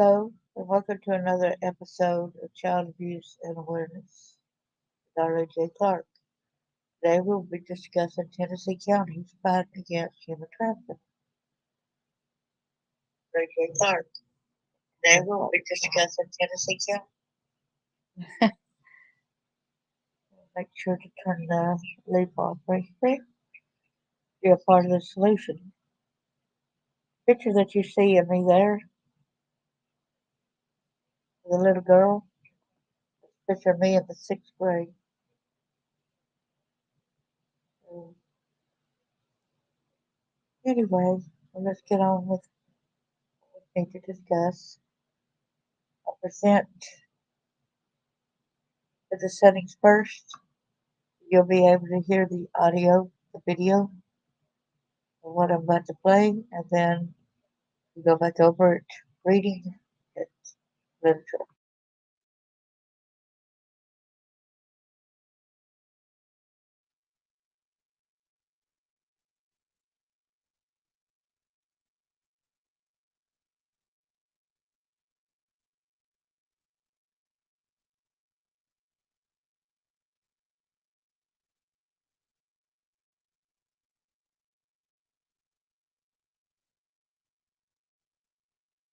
Hello, and welcome to another episode of Child Abuse and Awareness with R.A.J. Clark. Today we'll be discussing Tennessee County's fight against human trafficking. R.A.J. Clark. Today we'll be discussing Tennessee County. Make sure to turn the leaf off right quick. Be a part of the solution. Picture that you see of me there, the little girl. Picture of me in the sixth grade. So, anyway, let's get on with what we need to discuss. I'll present the settings first. You'll be able to hear the audio, the video of what I'm about to play, and then we go back over it, reading it, literature.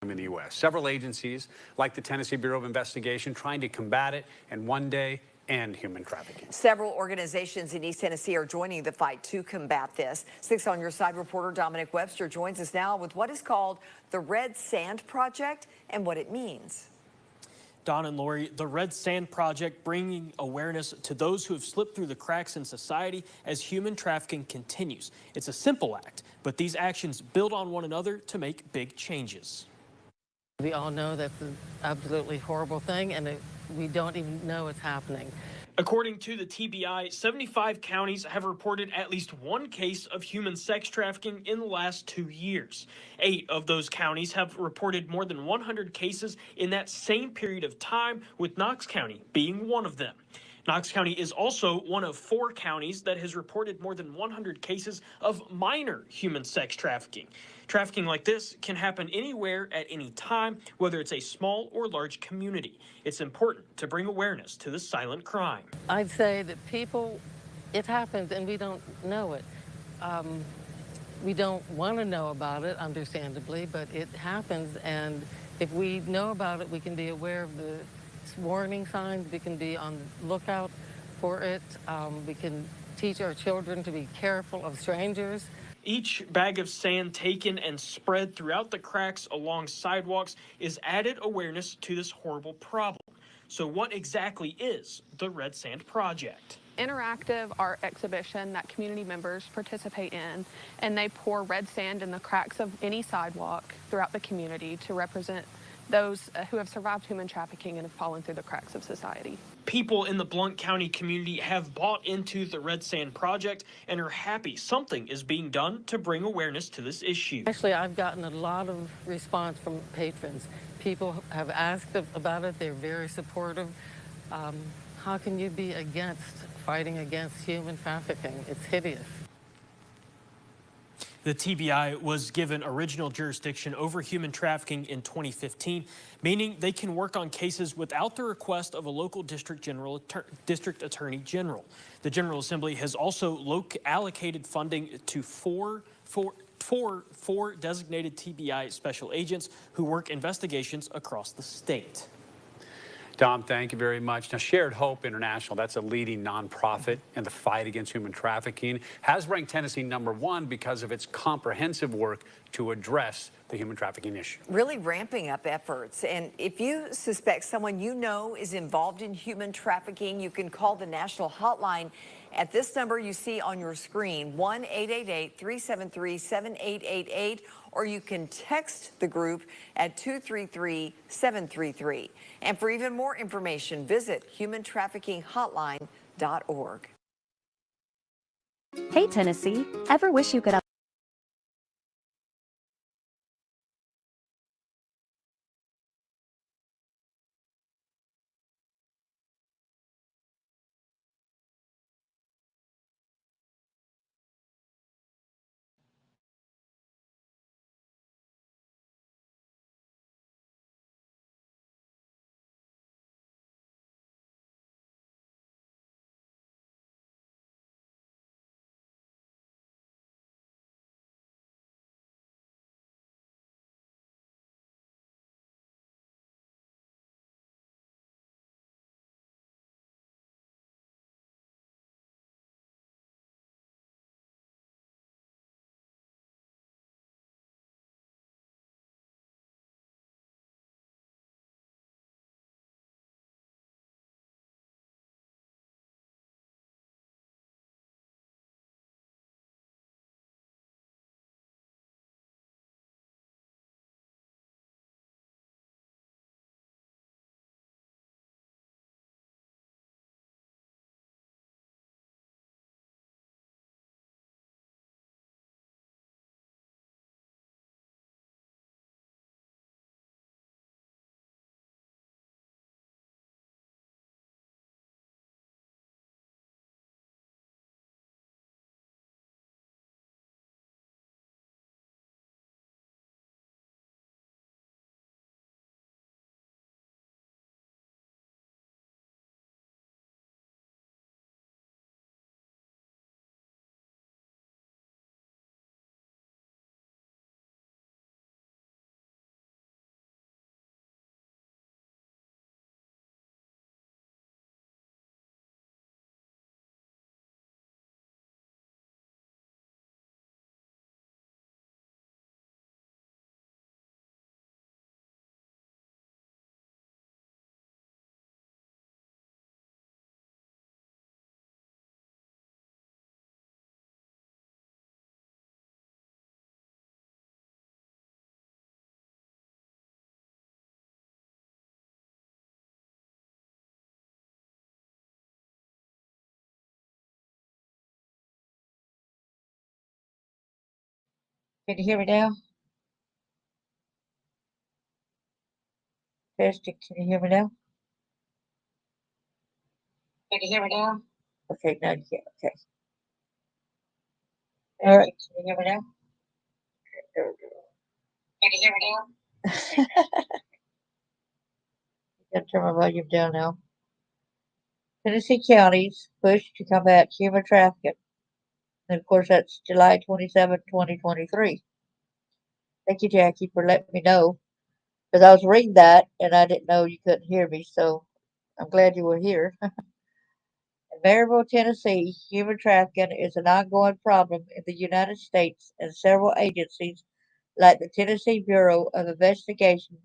In the U.S. Several agencies, like the Tennessee Bureau of Investigation, trying to combat it and one day end human trafficking. Several organizations in East Tennessee are joining the fight to combat this. 6 on Your Side reporter Dominic Webster joins us now with what is called the Red Sand Project and what it means. Don and Lori, the Red Sand Project bringing awareness to those who have slipped through the cracks in society as human trafficking continues. It's a simple act, but these actions build on one another to make big changes. We all know that's an absolutely horrible thing, and we don't even know it's happening. According to the TBI, 75 counties have reported at least one case of human sex trafficking in the last 2 years. 8 of those counties have reported more than 100 cases in that same period of time, with Knox County being one of them. Knox County is also one of 4 counties that has reported more than 100 cases of minor human sex trafficking. Trafficking like this can happen anywhere at any time, whether it's a small or large community. It's important to bring awareness to this silent crime. I'd say that it happens and we don't know it. We don't want to know about it, understandably, but it happens, and if we know about it, we can be aware of the warning signs, we can be on the lookout for it, we can teach our children to be careful of strangers. Each bag of sand taken and spread throughout the cracks along sidewalks is added awareness to this horrible problem. So what exactly is the Red Sand Project? Interactive art exhibition that community members participate in, and they pour red sand in the cracks of any sidewalk throughout the community to represent those who have survived human trafficking and have fallen through the cracks of society. People in the Blount County community have bought into the Red Sand Project and are happy something is being done to bring awareness to this issue. Actually, I've gotten a lot of response from patrons. People have asked about it. They're very supportive. How can you be fighting against human trafficking? It's hideous. The TBI was given original jurisdiction over human trafficking in 2015, meaning they can work on cases without the request of a local district attorney general. The General Assembly has also allocated funding to four designated TBI special agents who work investigations across the state. Dom, thank you very much. Now, Shared Hope International, that's a leading nonprofit in the fight against human trafficking, has ranked Tennessee #1 because of its comprehensive work to address the human trafficking issue. Really ramping up efforts. And if you suspect someone you know is involved in human trafficking, you can call the national hotline at this number you see on your screen, 1-888-373-7888, or you can text the group at 233-733. And for even more information, visit humantraffickinghotline.org. Hey, Tennessee, ever wish you could Can you hear me now? Testing, can you hear me now? Can you hear me now? Okay, now you can. Okay. All right. Can you hear me now? There we go. Can you hear me now? Gotta turn my volume down now. Tennessee counties push to combat human trafficking. And of course, that's July 27, 2023. Thank you, Jackie, for letting me know. Because I was reading that and I didn't know you couldn't hear me. So I'm glad you were here. In Maryville, Tennessee, human trafficking is an ongoing problem in the United States, and several agencies, like the Tennessee Bureau of Investigation,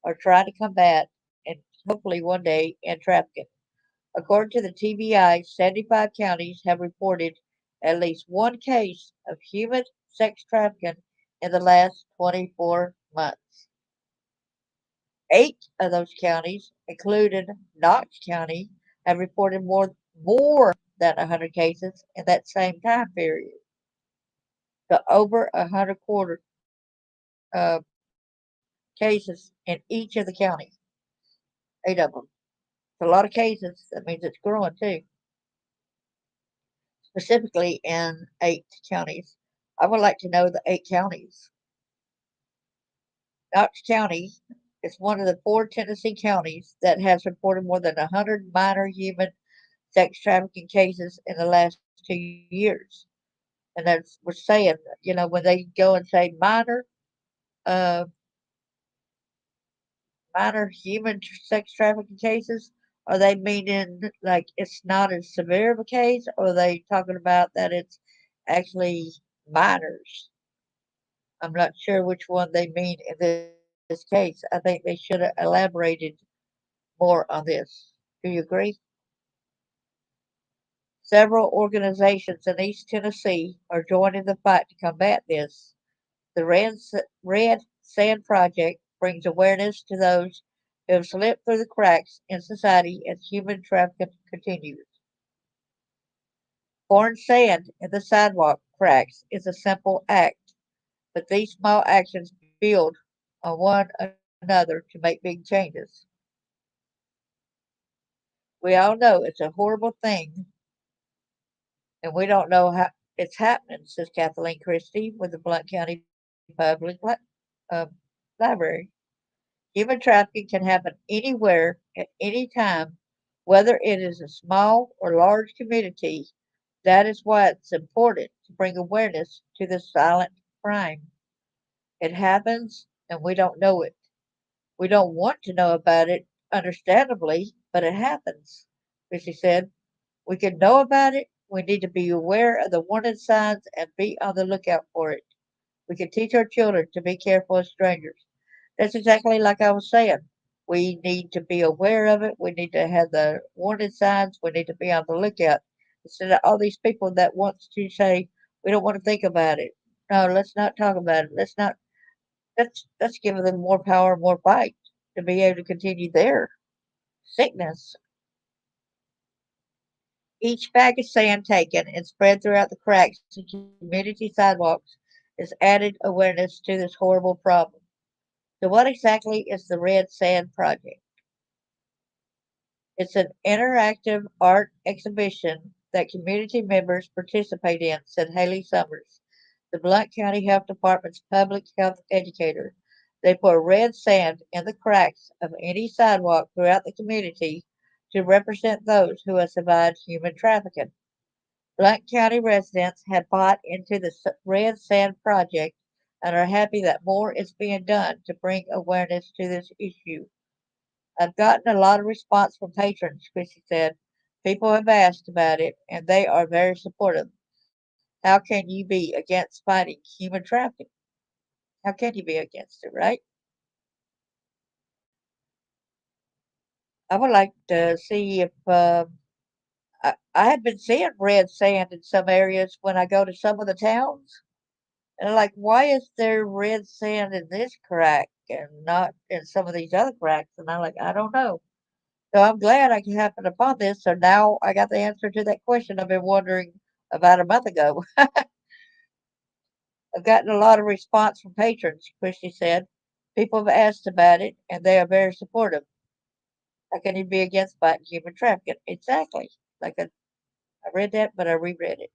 are trying to combat and hopefully one day end trafficking. According to the TBI, 75 counties have reported at least one case of human sex trafficking in the last 24 months. 8 of those counties, including Knox County, have reported more than 100 cases in that same time period. So over 100 uh, cases in each of the counties, 8 of them. It's a lot of cases. That means it's growing too, specifically in 8 counties. I would like to know the 8 counties. Knox County is one of the 4 Tennessee counties that has reported more than 100 minor human sex trafficking cases in the last 2 years. And that's we're saying, when they go and say uh, minor sex trafficking cases, are they meaning like it's not as severe of a case, or are they talking about that it's actually minors? I'm not sure which one they mean in this case. I think they should have elaborated more on this. Do you agree? Several organizations in East Tennessee are joining the fight to combat this. The Red Sand Project brings awareness to those who have slipped through the cracks in society as human trafficking continues. Pouring sand in the sidewalk cracks is a simple act, but these small actions build on one another to make big changes. We all know it's a horrible thing, and we don't know how it's happening, says Kathleen Christie with the Blount County uh, Library. Human trafficking can happen anywhere at any time, whether it is a small or large community. That is why it's important to bring awareness to this silent crime. It happens and we don't know it. We don't want to know about it, understandably, but it happens. Chrissy said, we can know about it. We need to be aware of the warning signs and be on the lookout for it. We can teach our children to be careful of strangers. That's exactly like I was saying. We need to be aware of it. We need to have the warning signs. We need to be on the lookout. Instead of all these people that wants to say, we don't want to think about it. No, let's not talk about it. Let's give them more power, more fight to be able to continue their sickness. Each bag of sand taken and spread throughout the cracks in community sidewalks is added awareness to this horrible problem. So, what exactly is the Red Sand Project? It's an interactive art exhibition that community members participate in, said Haley Summers, the Blount County Health Department's public health educator. They pour red sand in the cracks of any sidewalk throughout the community to represent those who have survived human trafficking. Blount County residents have bought into the Red Sand Project and are happy that more is being done to bring awareness to this issue. I've gotten a lot of response from patrons, Chrissy said. People have asked about it, and they are very supportive. How can you be against fighting human trafficking? How can you be against it, right? I would like to see if I have been seeing red sand in some areas when I go to some of the towns. And I'm like, why is there red sand in this crack and not in some of these other cracks? And I'm like, I don't know. So I'm glad I happened upon this. So now I got the answer to that question I've been wondering about a month ago. I've gotten a lot of response from patrons, Christie said. People have asked about it, and they are very supportive. How can you be against fighting human trafficking? Exactly. Like I read that, but I reread it.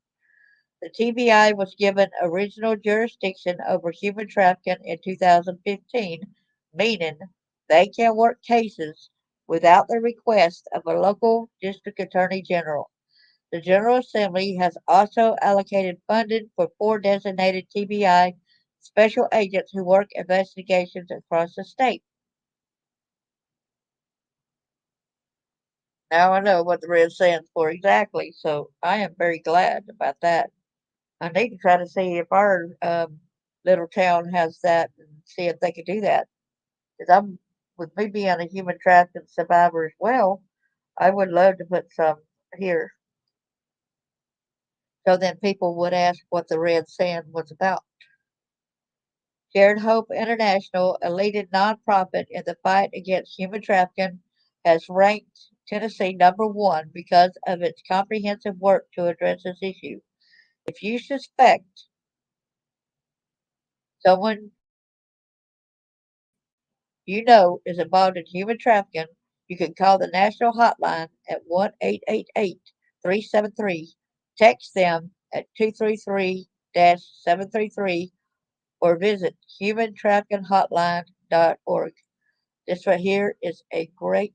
The TBI was given original jurisdiction over human trafficking in 2015, meaning they can work cases without the request of a local district attorney general. The General Assembly has also allocated funding for 4 designated TBI special agents who work investigations across the state. Now I know what the red stands for exactly, so I am very glad about that. I need to try to see if our little town has that and see if they could do that. Because I'm, with me being a human trafficking survivor as well, I would love to put some here. So then people would ask what the red sand was about. Shared Hope International, a leading nonprofit in the fight against human trafficking, has ranked Tennessee #1 because of its comprehensive work to address this issue. If you suspect someone you know is involved in human trafficking, you can call the national hotline at 1-888-373, text them at 233-733, or visit humantraffickinghotline.org. This right here is a great,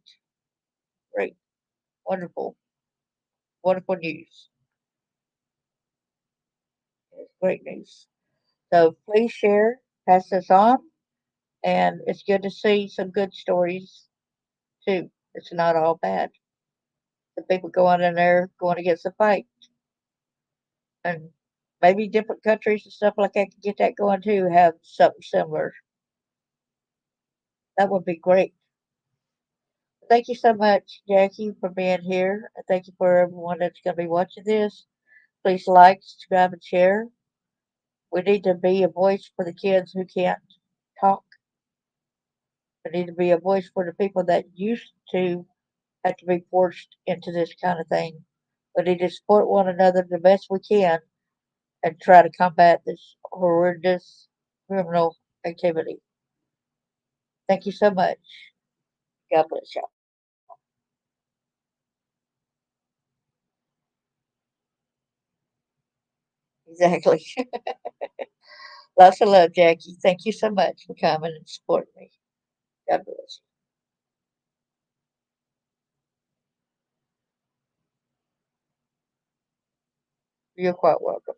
wonderful, wonderful news. It's great news. So please share, pass this on, and it's good to see some good stories too. It's not all bad. The people going in there going against the fight, and maybe different countries and stuff like that can get that going too. Have something similar. That would be great. Thank you so much, Jackie, for being here. And thank you for everyone that's going to be watching this. Please like, subscribe, and share. We need to be a voice for the kids who can't talk. We need to be a voice for the people that used to have to be forced into this kind of thing. We need to support one another the best we can and try to combat this horrendous criminal activity. Thank you so much. God bless y'all. Exactly. Lots of love, Jackie. Thank you so much for coming and supporting me. God bless you. You're quite welcome.